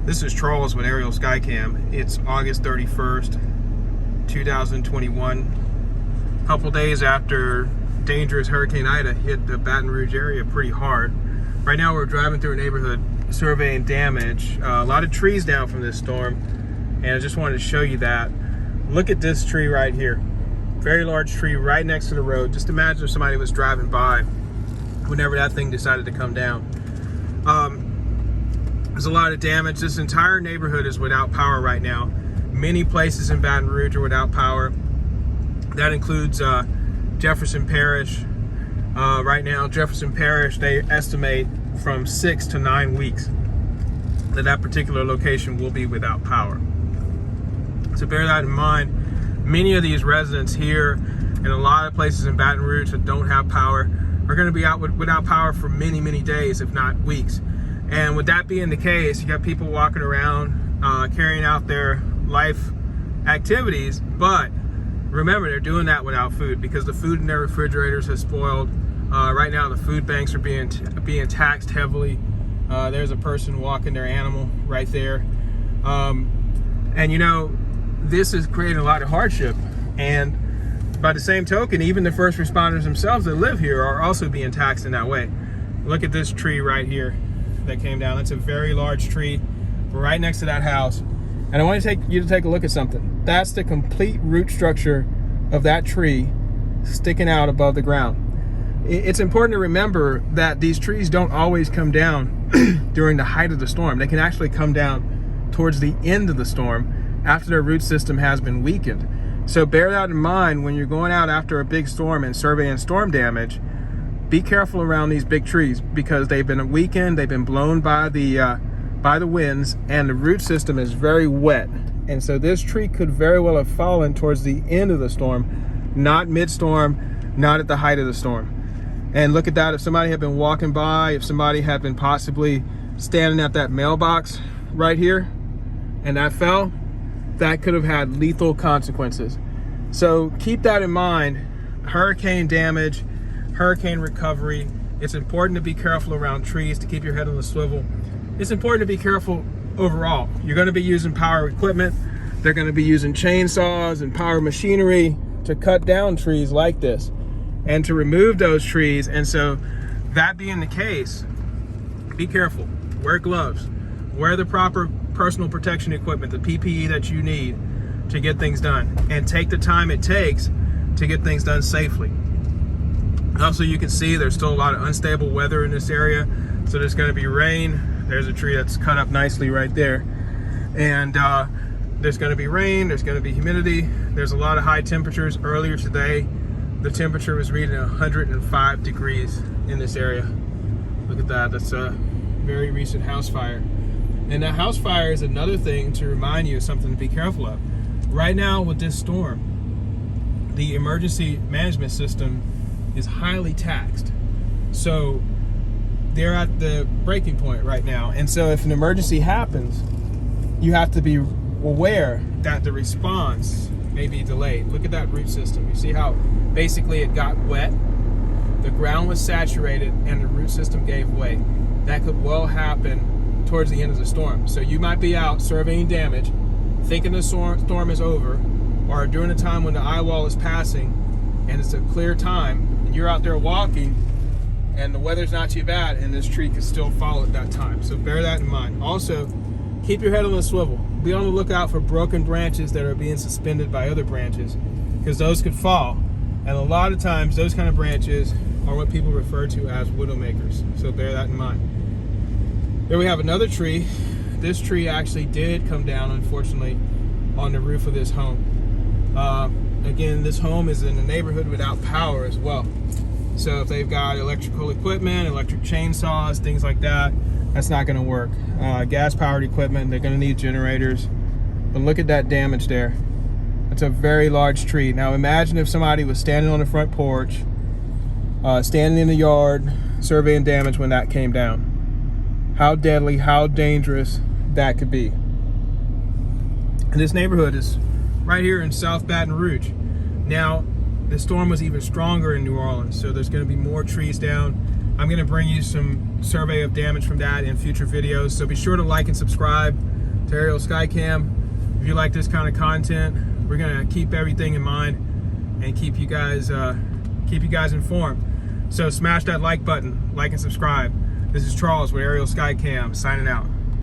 This is Charles with Aerial Skycam. It's August 31st, 2021. A couple days after dangerous Hurricane Ida hit the Baton Rouge area pretty hard. Right now we're driving through a neighborhood surveying damage. A lot of trees down from this storm, and I just wanted to show you that. Look at this tree right here. Very large tree right next to the road. Just imagine if somebody was driving by whenever that thing decided to come down. There's a lot of damage. This entire neighborhood is without power right now. Many places in Baton Rouge are without power. That includes Jefferson Parish. Right now, Jefferson Parish, they estimate from 6 to 9 weeks that particular location will be without power. So bear that in mind. Many of these residents here and a lot of places in Baton Rouge that don't have power are going to be without power for many, many days, if not weeks. And with that being the case, you got people walking around carrying out their life activities, but remember, they're doing that without food because the food in their refrigerators has spoiled. Right now, the food banks are being taxed heavily. There's a person walking their animal right there. And you know, this is creating a lot of hardship. And by the same token, even the first responders themselves that live here are also being taxed in that way. Look at this tree right here that came down. That's a very large tree right next to that house. And I want you to take a look at something. That's the complete root structure of that tree sticking out above the ground. It's important to remember that these trees don't always come down during the height of the storm. They can actually come down towards the end of the storm after their root system has been weakened. So bear that in mind when you're going out after a big storm and surveying storm damage. Be careful around these big trees because they've been weakened, they've been blown by the winds, and the root system is very wet. And so this tree could very well have fallen towards the end of the storm, not mid-storm, not at the height of the storm. And look at that, if somebody had been walking by, if somebody had been possibly standing at that mailbox right here, and that fell, that could have had lethal consequences. So keep that in mind. Hurricane damage, hurricane recovery. It's important to be careful around trees, to keep your head on the swivel. It's important to be careful overall. You're going to be using power equipment. They're going to be using chainsaws and power machinery to cut down trees like this and to remove those trees. And so that being the case, be careful. Wear gloves. Wear the proper personal protection equipment, the PPE that you need to get things done, and take the time it takes to get things done safely. Also, you can see there's still a lot of unstable weather in this area. So there's going to be rain. There's a tree that's cut up nicely right there. And there's going to be rain. There's going to be humidity. There's a lot of high temperatures. Earlier today, the temperature was reading 105 degrees in this area. Look at that. That's a very recent house fire. And that house fire is another thing to remind you of something to be careful of. Right now with this storm, the emergency management system is highly taxed. So they're at the breaking point right now. And so if an emergency happens, you have to be aware that the response may be delayed. Look at that root system. You see how basically it got wet, the ground was saturated, and the root system gave way. That could well happen towards the end of the storm. So you might be out surveying damage, thinking the storm is over, or during a time when the eye wall is passing and it's a clear time, and you're out there walking and the weather's not too bad, and this tree could still fall at that time. So bear that in mind. Also, keep your head on the swivel. Be on the lookout for broken branches that are being suspended by other branches, because those could fall. And a lot of times, those kind of branches are what people refer to as widowmakers. So bear that in mind. Here we have another tree. This tree actually did come down, unfortunately, on the roof of this home. Again, this home is in a neighborhood without power as well. So if they've got electrical equipment, electric chainsaws, things like that, that's not going to work. Gas-powered equipment, they're going to need generators. But look at that damage there. It's a very large tree. Now imagine if somebody was standing on the front porch, standing in the yard, surveying damage when that came down. How deadly, how dangerous that could be. And this neighborhood is right here in South Baton Rouge. Now, the storm was even stronger in New Orleans, so there's going to be more trees down. I'm going to bring you some survey of damage from that in future videos. So be sure to like and subscribe to Aerial Skycam. If you like this kind of content, we're going to keep everything in mind and keep you guys informed. So smash that like button, like and subscribe. This is Charles with Aerial Skycam signing out.